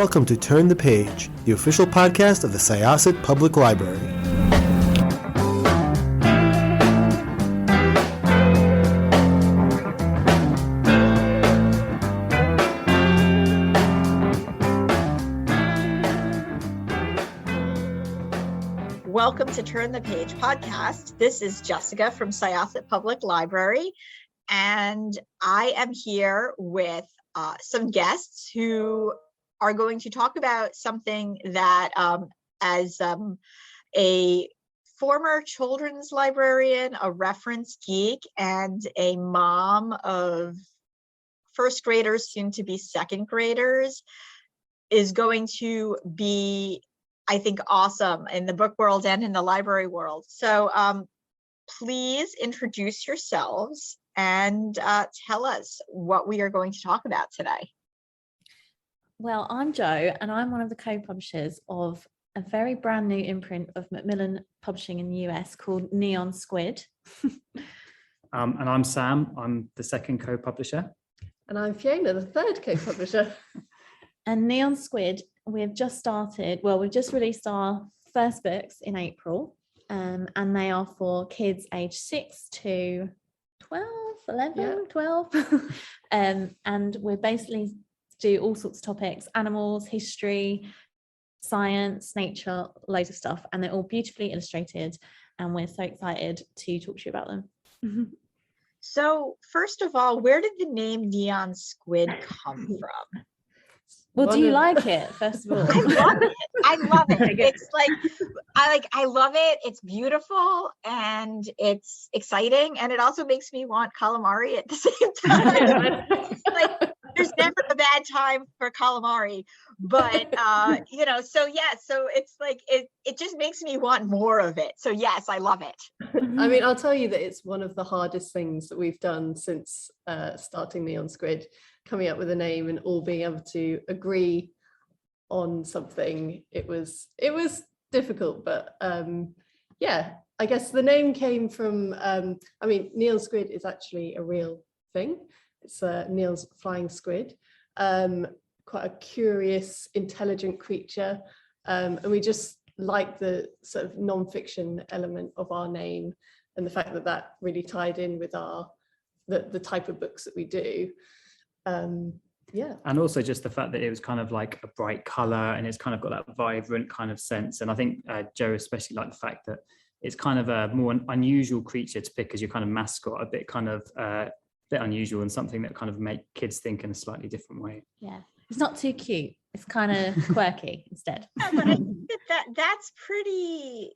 welcome to Turn the Page, the official podcast of the Syosset Public Library. Welcome to Turn the Page podcast. This is Jessica from Syosset Public Library, and I am here with some guests who are going to talk about something that, as a former children's librarian, a reference geek, and a mom of first graders, soon to be second graders, is going to be, I think, awesome in the book world and in the library world. So please introduce yourselves and tell us what we are going to talk about today. Well, I'm Jo, and I'm one of the co-publishers of a very brand new imprint of MacMillan publishing in the US called Neon Squid. And I'm Sam. I'm the second co-publisher. And I'm Fiona, the third co-publisher. And Neon Squid, we've just released our first books in April, and they are for kids aged 6 to 12. And we're basically do all sorts of topics: animals, history, science, nature, loads of stuff, and they're all beautifully illustrated, and we're so excited to talk to you about them. So first of all, where did the name Neon Squid come from? Well, do you like it, first of all? I love it. It's like, I love it. It's beautiful and it's exciting. And it also makes me want calamari at the same time. Like, there's never a bad time for calamari, but, so it's like, it just makes me want more of it. So yes, I love it. I mean, I'll tell you that it's one of the hardest things that we've done since starting Neon Squid, coming up with a name and all being able to agree on something. It was difficult, but I guess the name came from, Neon Squid is actually a real thing. It's Neon's flying squid, quite a curious, intelligent creature. And we just like the sort of non-fiction element of our name and the fact that really tied in with the type of books that we do. And also just the fact that it was kind of like a bright color and it's kind of got that vibrant kind of sense. And I think Jo especially liked the fact that it's kind of a more unusual creature to pick as your kind of mascot, a bit kind of bit unusual and something that kind of make kids think in a slightly different way. Yeah, it's not too cute. It's kind of quirky instead. Yeah, but I think that's pretty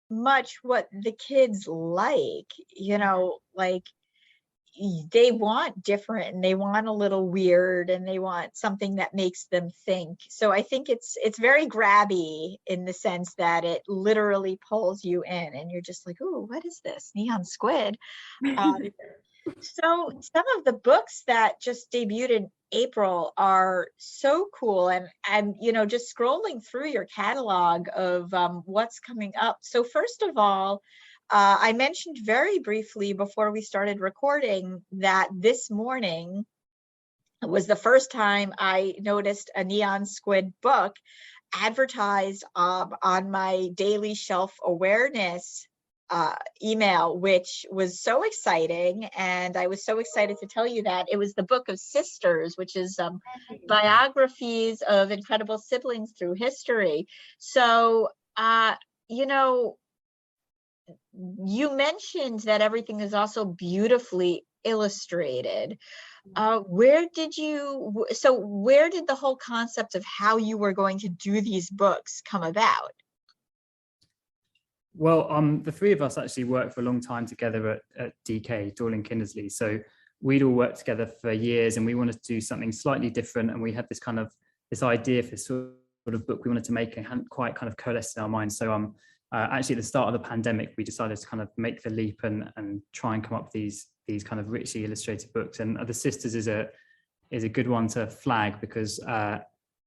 much what the kids like, like they want different and they want a little weird and they want something that makes them think. So I think it's very grabby in the sense that it literally pulls you in and you're just like, ooh, what is this? Neon Squid. So some of the books that just debuted in April are so cool, and just scrolling through your catalog of what's coming up. So first of all, I mentioned very briefly before we started recording that this morning was the first time I noticed a Neon Squid book advertised on my daily shelf awareness email, which was so exciting. And I was so excited to tell you that it was the Book of Sisters, which is biographies of incredible siblings through history. So, you mentioned that everything is also beautifully illustrated. Where did the whole concept of how you were going to do these books come about? Well, the three of us actually worked for a long time together at DK, Dorling Kindersley. So we'd all worked together for years and we wanted to do something slightly different. And we had this idea for this sort of book we wanted to make and hadn't quite kind of coalesced in our minds. So actually at the start of the pandemic, we decided to kind of make the leap and try and come up with these kind of richly illustrated books. And The Sisters is a good one to flag because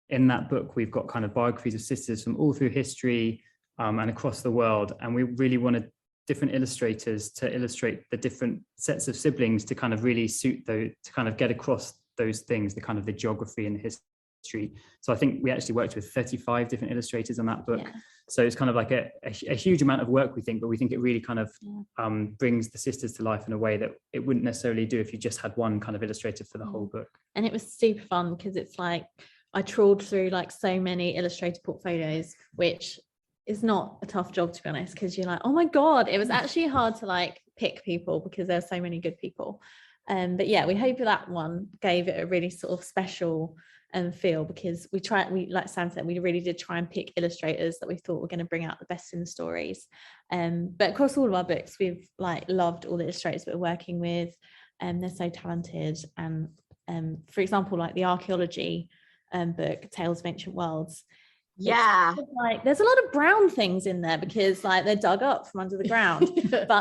in that book, we've got kind of biographies of sisters from all through history, and across the world, and we really wanted different illustrators to illustrate the different sets of siblings to kind of really suit those, to kind of get across those things, the kind of the geography and the history. So I think we actually worked with 35 different illustrators on that book. Yeah. So it's kind of like a huge amount of work, we think, but we think it really kind of brings the sisters to life in a way that it wouldn't necessarily do if you just had one kind of illustrator for the whole book. And it was super fun because it's like I trawled through like so many illustrator portfolios, which is not a tough job, to be honest, because you're like, oh my God, it was actually hard to like pick people because there's so many good people. But yeah, we hope that one gave it a really sort of special feel, because we like Sam said, we really did try and pick illustrators that we thought were going to bring out the best in the stories. But across all of our books, we've like loved all the illustrators we're working with, they're so talented. And for example, like the Archeology book, Tales of Ancient Worlds, Yeah. like there's a lot of brown things in there because like they're dug up from under the ground. But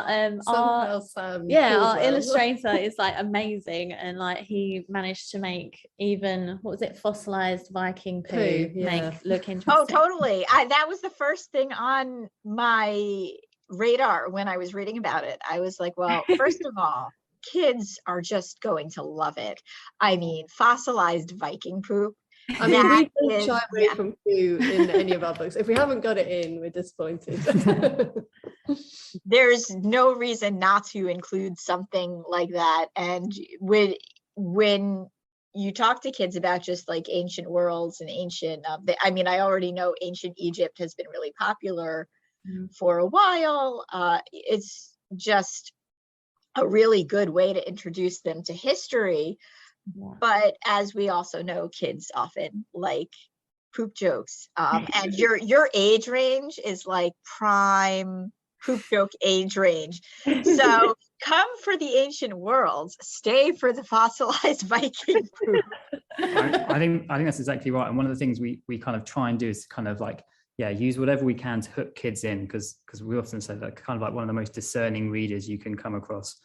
our illustrator is like amazing, and like he managed to make even, what was it, fossilized Viking Poo look interesting. Oh, totally. That was the first thing on my radar when I was reading about it. I was like, well, first of all, kids are just going to love it. I mean, fossilized Viking Poo. I mean, we don't shy away from poo in any of our books. If we haven't got it in, we're disappointed. There's no reason not to include something like that. And when you talk to kids about just like ancient worlds and ancient, I mean, I already know ancient Egypt has been really popular for a while. It's just a really good way to introduce them to history. Yeah. But as we also know, kids often like poop jokes, and your age range is like prime poop joke age range. So come for the ancient worlds, stay for the fossilized Viking poop. I think that's exactly right. And one of the things we kind of try and do is kind of like, use whatever we can to hook kids in, because we often say that kind of like one of the most discerning readers you can come across.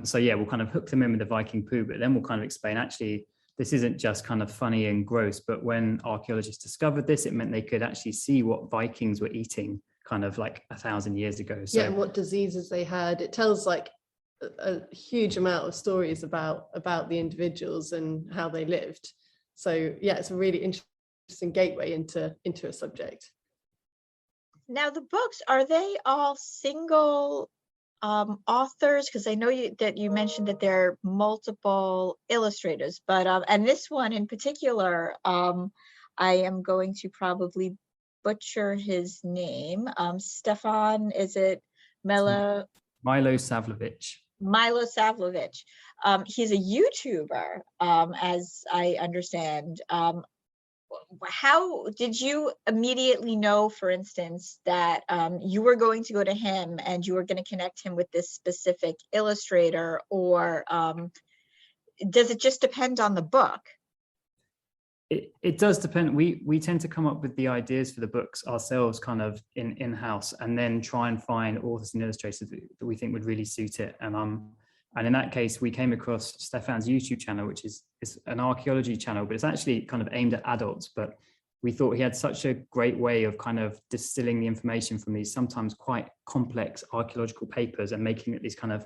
So we'll kind of hook them in with the Viking Poo, but then we'll kind of explain, actually, this isn't just kind of funny and gross, but when archaeologists discovered this, it meant they could actually see what Vikings were eating kind of like 1,000 years ago. So, and what diseases they had. It tells like a huge amount of stories about the individuals and how they lived. So it's a really interesting gateway into a subject. Now the books, are they all single authors? Because I know that you mentioned that there are multiple illustrators, but and this one in particular, I am going to probably butcher his name. Stefan, is it Milo Savlovich? Milo Savlovich. He's a YouTuber, as I understand. How did you immediately know, for instance, that you were going to go to him and you were going to connect him with this specific illustrator, or does it just depend on the book? It does depend. We tend to come up with the ideas for the books ourselves, kind of in-house, and then try and find authors and illustrators that we think would really suit it. And in that case, we came across Stefan's YouTube channel, which is an archaeology channel, but it's actually kind of aimed at adults. But we thought he had such a great way of kind of distilling the information from these sometimes quite complex archaeological papers and making it these kind of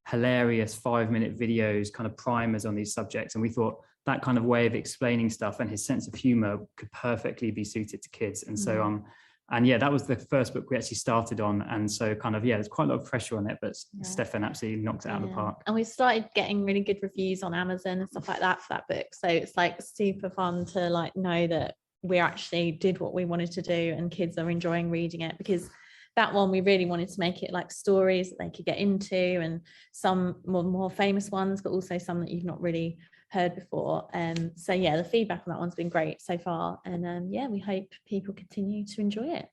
hilarious 5-minute videos, kind of primers on these subjects. And we thought that kind of way of explaining stuff and his sense of humor could perfectly be suited to kids. And so, that was the first book we actually started on. And so kind of, there's quite a lot of pressure on it, but Stefan absolutely knocked it out of the park. And we started getting really good reviews on Amazon and stuff like that for that book. So it's like super fun to like know that we actually did what we wanted to do and kids are enjoying reading it, because that one we really wanted to make it like stories that they could get into, and some more famous ones, but also some that you've not really heard before. So the feedback on that one's been great so far, and we hope people continue to enjoy it.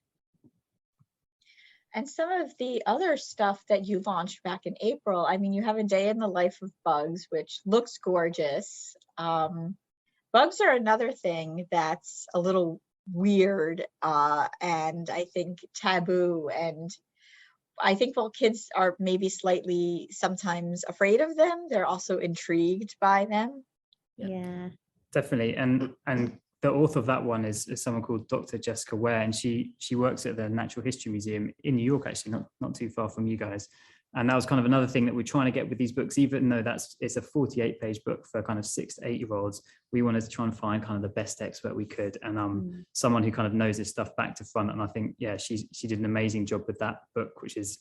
And some of the other stuff that you launched back in April, I mean, you have A Day in the Life of Bugs, which looks gorgeous. Bugs are another thing that's a little weird, and I think taboo, and I think while kids are maybe slightly sometimes afraid of them, they're also intrigued by them. Yeah, definitely. And the author of that one is someone called Dr. Jessica Ware, and she works at the Natural History Museum in New York, actually, not too far from you guys. And that was kind of another thing that we're trying to get with these books, even though it's a 48-page book for kind of 6 to 8-year-olds. We wanted to try and find kind of the best expert we could, and someone who kind of knows this stuff back to front. And I think, yeah, she did an amazing job with that book, which is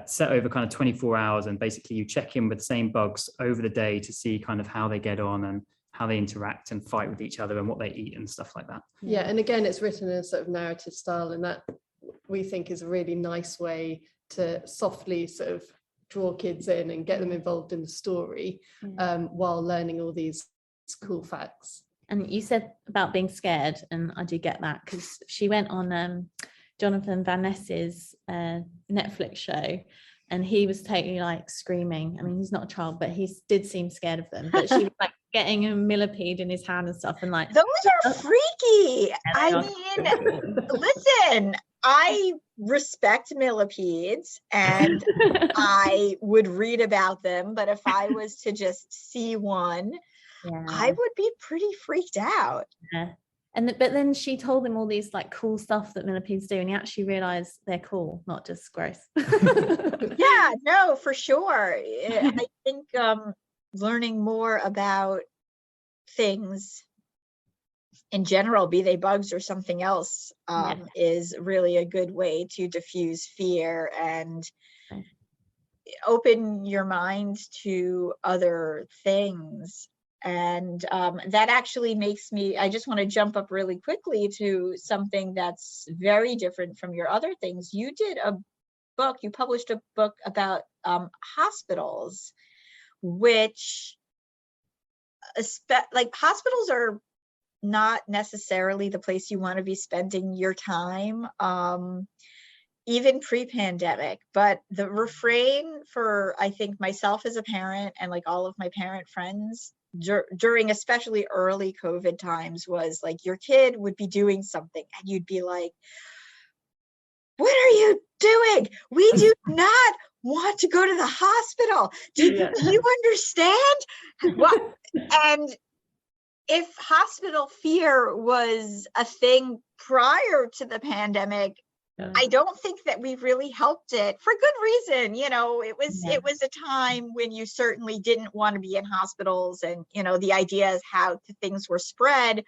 set over kind of 24 hours. And basically you check in with the same bugs over the day to see kind of how they get on and how they interact and fight with each other and what they eat and stuff like that. Yeah, and again, it's written in a sort of narrative style, and that we think is a really nice way to softly sort of draw kids in and get them involved in the story, while learning all these cool facts. And you said about being scared, and I do get that, because she went on Jonathan Van Ness's Netflix show, and he was totally like screaming. I mean, he's not a child, but he did seem scared of them. But she was like getting a millipede in his hand and stuff, and like, those are freaky. I mean, listen, I respect millipedes and I would read about them, but if I was to just see one, I would be pretty freaked out. Yeah. But then she told him all these like cool stuff that millipedes do, and he actually realized they're cool, not just gross. Yeah, no, for sure. I think learning more about things in general, be they bugs or something else, is really a good way to diffuse fear and open your mind to other things. And that actually makes me, I just want to jump up really quickly to something that's very different from your other things. You did a book, you published a book about hospitals, which like hospitals are not necessarily the place you want to be spending your time, even pre-pandemic. But the refrain for, I think, myself as a parent and like all of my parent friends during especially early COVID times was like, your kid would be doing something and you'd be like, what are you doing? We do not want to go to the hospital. Do you understand? What? And if hospital fear was a thing prior to the pandemic, I don't think that we really helped it, for good reason. You know, it was a time when you certainly didn't want to be in hospitals, and you know, the idea is how things were spread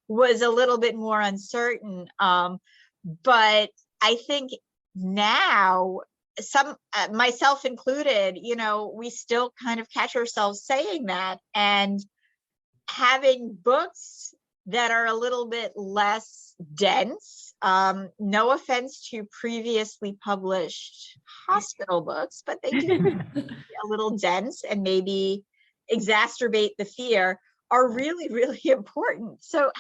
was a little bit more uncertain. But I think now, myself included, you know, we still kind of catch ourselves saying that, and having books that are a little bit less dense. No offense to previously published hospital books, but they do be a little dense and maybe exacerbate the fear, are really, really important. So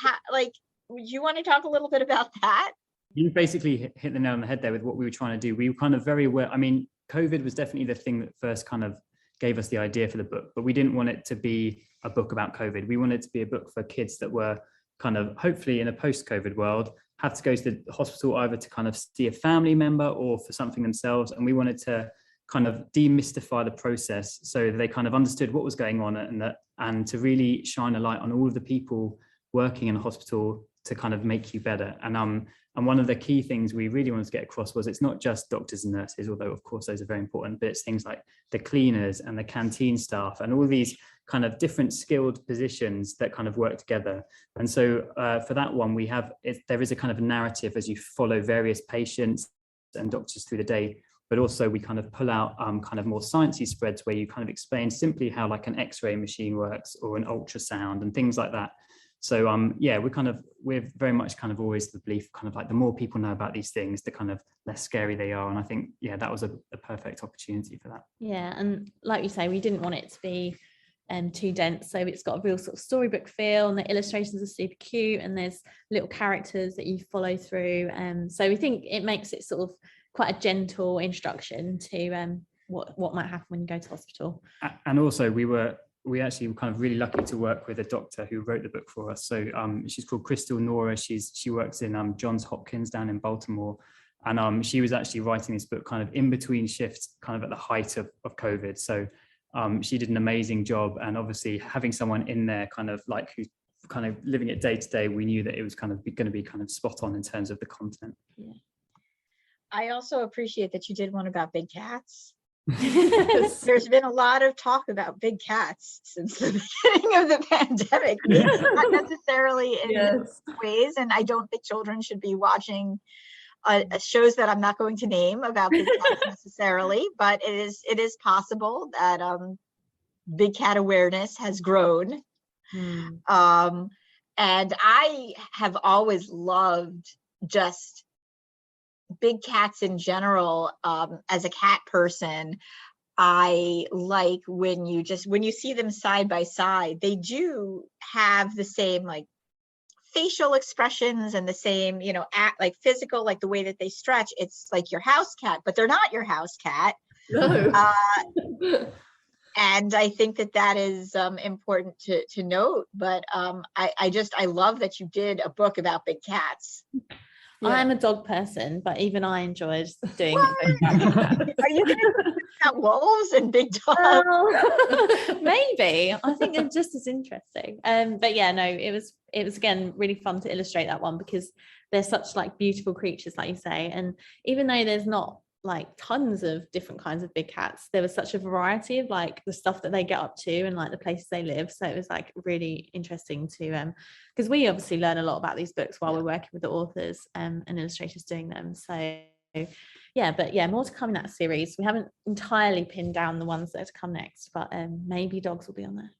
you want to talk a little bit about that? You basically hit the nail on the head there with what we were trying to do. We were kind of very aware. I mean, COVID was definitely the thing that first kind of gave us the idea for the book, but we didn't want it to be a book about COVID. We wanted it to be a book for kids that were kind of, hopefully in a post-COVID world, had to go to the hospital either to kind of see a family member or for something themselves. And we wanted to kind of demystify the process so they kind of understood what was going on, and to really shine a light on all of the people working in a hospital to kind of make you better. And one of the key things we really wanted to get across was it's not just doctors and nurses, although of course those are very important, but it's things like the cleaners and the canteen staff and all these kind of different skilled positions that kind of work together. And so for that one, there is a kind of narrative as you follow various patients and doctors through the day, but also we kind of pull out kind of more sciencey spreads where you kind of explain simply how like an X-ray machine works or an ultrasound and things like that. So we're very much kind of always the belief, kind of like the more people know about these things, the kind of less scary they are. And I think, that was a perfect opportunity for that. Yeah, and like you say, we didn't want it to be too dense, so it's got a real sort of storybook feel, and the illustrations are super cute, and there's little characters that you follow through. So we think it makes it sort of quite a gentle introduction to what might happen when you go to hospital. And also we actually were kind of really lucky to work with a doctor who wrote the book for us. So she's called Crystal Nora. She works in Johns Hopkins down in Baltimore. And she was actually writing this book kind of in between shifts, kind of at the height of COVID. So she did an amazing job. And obviously having someone in there kind of like who's kind of living it day to day, we knew that it was kind of going to be kind of spot on in terms of the content. Yeah. I also appreciate that you did one about big cats. There's been a lot of talk about big cats since the beginning of the pandemic, maybe not necessarily in Yes. ways, and I don't think children should be watching shows that I'm not going to name about big cats necessarily, but it is possible that big cat awareness has grown. And I have always loved just big cats in general. As a cat person, I like when you see them side by side, they do have the same like facial expressions and the same, act, like physical, like the way that they stretch. It's like your house cat, but they're not your house cat. No. And I think that is important to note. But I love that you did a book about big cats. Yeah. I'm a dog person, but even I enjoyed doing it. Are you going to talk about wolves and big dogs? Well, maybe. I think they're just as interesting. But yeah, no, it was again really fun to illustrate that one because they're such like beautiful creatures, like you say. And even though there's not like tons of different kinds of big cats, there was such a variety of like the stuff that they get up to and like the places they live. So it was like really interesting to because we obviously learn a lot about these books while we're working with the authors and illustrators doing them. So yeah, but yeah, more to come in that series. We haven't entirely pinned down the ones that are to come next, but maybe dogs will be on there.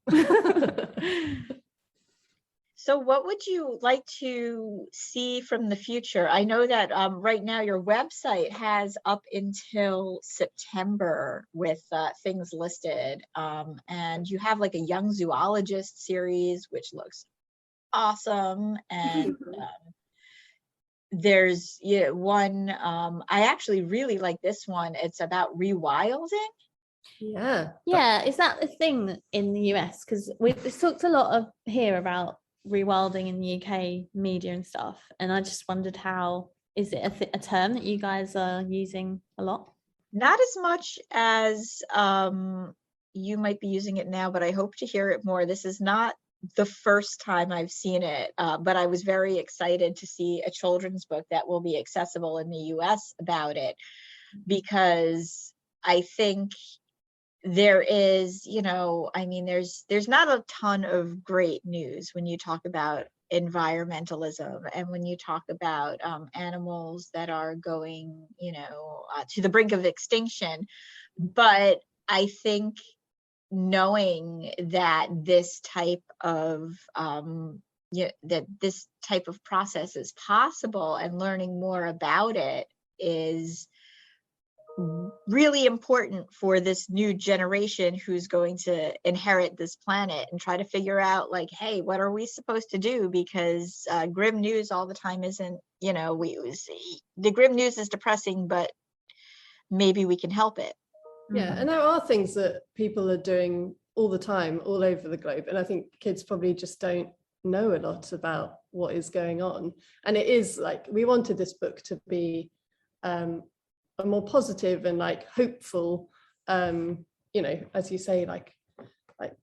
So what would you like to see from the future? I know that right now your website has up until September with things listed. And you have like a young zoologist series, which looks awesome. And there's one, I actually really like this one. It's about rewilding. Yeah. Is that the thing in the US? Because we've talked a lot of here about rewilding in the UK media and stuff, and I just wondered, how is it a term that you guys are using a lot? Not as much as you might be using it now, but I hope to hear it more. This is not the first time I've seen it, but I was very excited to see a children's book that will be accessible in the US about it, because I think there is, there's not a ton of great news when you talk about environmentalism and when you talk about animals that are going, to the brink of extinction. But I think knowing that this type of that this type of process is possible and learning more about it is really important for this new generation who's going to inherit this planet and try to figure out like, hey, what are we supposed to do? Because grim news all the time isn't, the grim news is depressing, but maybe we can help it. Yeah, and there are things that people are doing all the time, all over the globe. And I think kids probably just don't know a lot about what is going on. And it is like, we wanted this book to be a more positive and like hopeful, as you say, like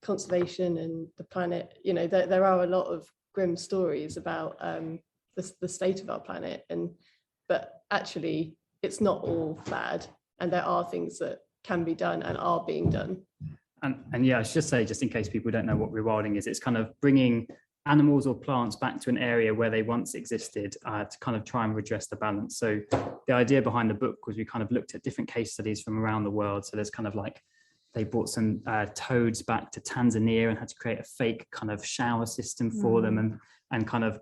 conservation and the planet. There are a lot of grim stories about the state of our planet, but actually it's not all bad, and there are things that can be done and are being done. And yeah, I should say, just in case people don't know what rewilding is, it's kind of bringing animals or plants back to an area where they once existed to kind of try and redress the balance. So the idea behind the book was we kind of looked at different case studies from around the world. So there's kind of like, they brought some toads back to Tanzania and had to create a fake kind of shower system for them, and kind of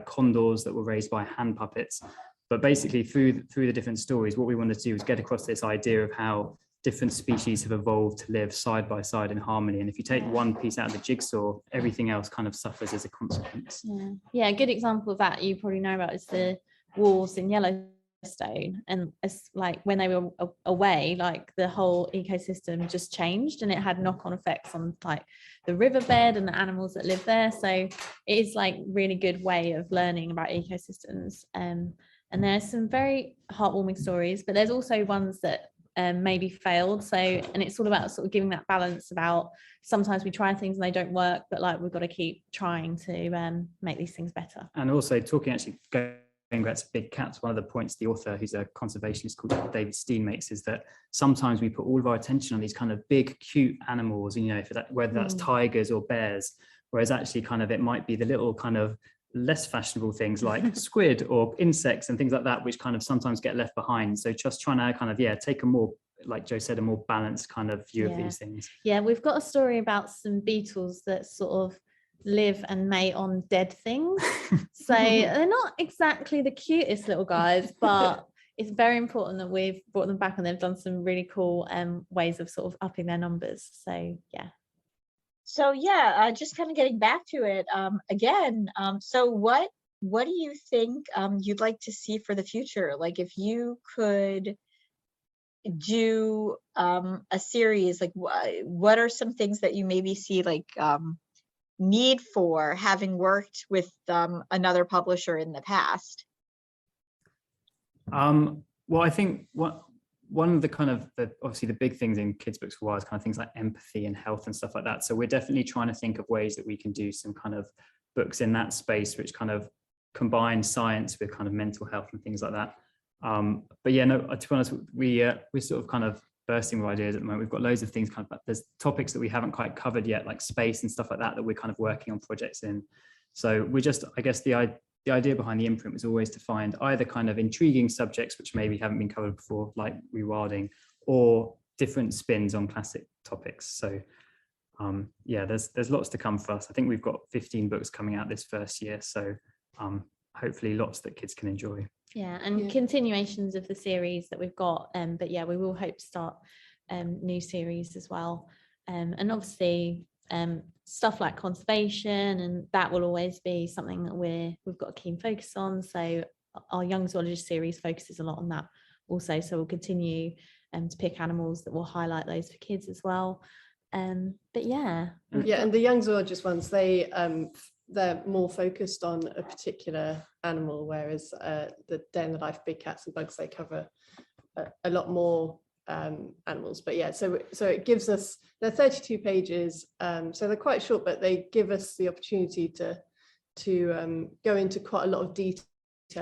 condors that were raised by hand puppets. But basically through the different stories, what we wanted to do was get across this idea of how different species have evolved to live side by side in harmony. And if you take one piece out of the jigsaw, everything else kind of suffers as a consequence. Yeah, a good example of that you probably know about is the wolves in Yellowstone. And it's like when they were away, like the whole ecosystem just changed, and it had knock-on effects on like the riverbed and the animals that live there. So it is like really good way of learning about ecosystems. And there's some very heartwarming stories, but there's also ones that maybe failed. So, and it's all about sort of giving that balance about sometimes we try things and they don't work, but like we've got to keep trying to make these things better. And also going Gret's big cats, one of the points the author, who's a conservationist called David Steen, makes is that sometimes we put all of our attention on these kind of big, cute animals, you know, whether that's tigers or bears, whereas actually kind of it might be the little kind of less fashionable things like squid or insects and things like that, which kind of sometimes get left behind. So just trying to kind of, take a more, like Joe said, a more balanced kind of view of these things. Yeah, we've got a story about some beetles that sort of live and mate on dead things. So they're not exactly the cutest little guys, but it's very important that we've brought them back, and they've done some really cool ways of sort of upping their numbers. So yeah. So yeah, just kind of getting back to it again. So what do you think you'd like to see for the future? Like if you could do a series, like what are some things that you maybe see like need for, having worked with another publisher in the past? Well, I think one of the kind of obviously the big things in kids books for a while is kind of things like empathy and health and stuff like that. So we're definitely trying to think of ways that we can do some kind of books in that space, which kind of combine science with kind of mental health and things like that. But yeah, no, to be honest, we're sort of kind of bursting with ideas at the moment. We've got loads of things kind of, there's topics that we haven't quite covered yet, like space and stuff like that we're kind of working on projects in. So we're just, I guess the idea behind the imprint was always to find either kind of intriguing subjects which maybe haven't been covered before, like rewilding, or different spins on classic topics. So yeah, there's lots to come for us. I think we've got 15 books coming out this first year, so hopefully lots that kids can enjoy. Yeah, and continuations of the series that we've got, but yeah, we will hope to start new series as well, and obviously stuff like conservation, and that will always be something that we've got a keen focus on. So our young zoologist series focuses a lot on that also, so we'll continue to pick animals that will highlight those for kids as well. But yeah, and the young zoologist ones, they're more focused on a particular animal, whereas the Day in the Life Big Cats and Bugs, they cover a lot more animals. But yeah, so it gives us, they're 32 pages, so they're quite short, but they give us the opportunity to go into quite a lot of detail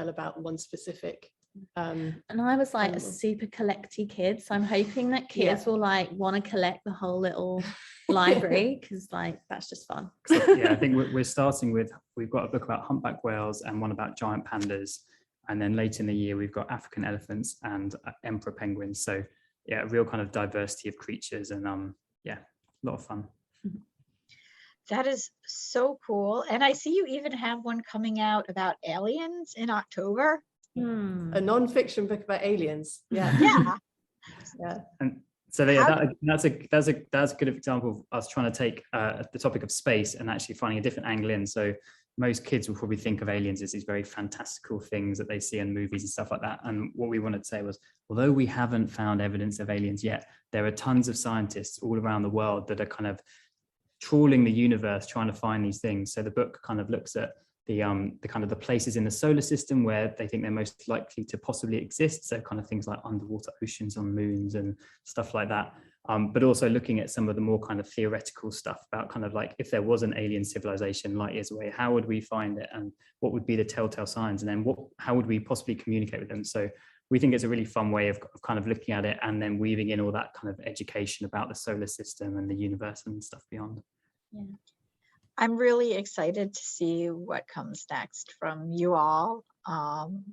about one specific and I was like a super collecty kid, so I'm hoping that kids will like want to collect the whole little library, because like that's just fun. Yeah, I think we're starting with, we've got a book about humpback whales and one about giant pandas, and then later in the year we've got African elephants and emperor penguins. So yeah, a real kind of diversity of creatures, and yeah, a lot of fun. That is so cool. And I see you even have one coming out about aliens in October. A non-fiction book about aliens. Yeah. And so yeah, that's a good example of us trying to take the topic of space and actually finding a different angle in. So most kids will probably think of aliens as these very fantastical things that they see in movies and stuff like that. And what we wanted to say was, although we haven't found evidence of aliens yet, there are tons of scientists all around the world that are kind of trawling the universe, trying to find these things. So the book kind of looks at the kind of the places in the solar system where they think they're most likely to possibly exist. So kind of things like underwater oceans on moons and stuff like that. But also looking at some of the more kind of theoretical stuff about kind of like, if there was an alien civilization light years away, how would we find it, and what would be the telltale signs, and then how would we possibly communicate with them? So we think it's a really fun way of kind of looking at it and then weaving in all that kind of education about the solar system and the universe and stuff beyond. Yeah. I'm really excited to see what comes next from you all.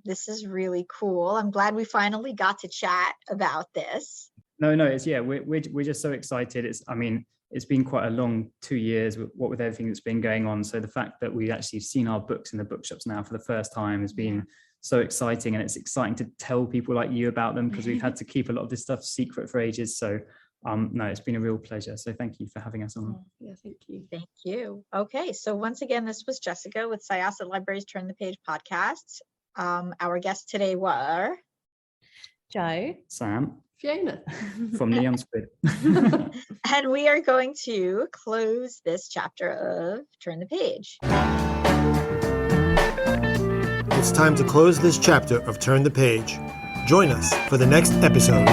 This is really cool. I'm glad we finally got to chat about this. No, it's, yeah, we're just so excited. It's been quite a long 2 years with everything that's been going on. So the fact that we've actually seen our books in the bookshops now for the first time has been so exciting, and it's exciting to tell people like you about them, because we've had to keep a lot of this stuff secret for ages. So no, it's been a real pleasure. So thank you for having us on. Yeah, thank you. Thank you. Okay, so once again, this was Jessica with Syosset Libraries Turn the Page podcasts. Our guests today were Joe, Sam, Fiona from Neon Squid. and we are going to close this chapter of Turn the Page. It's time to close this chapter of Turn the Page. Join us for the next episode.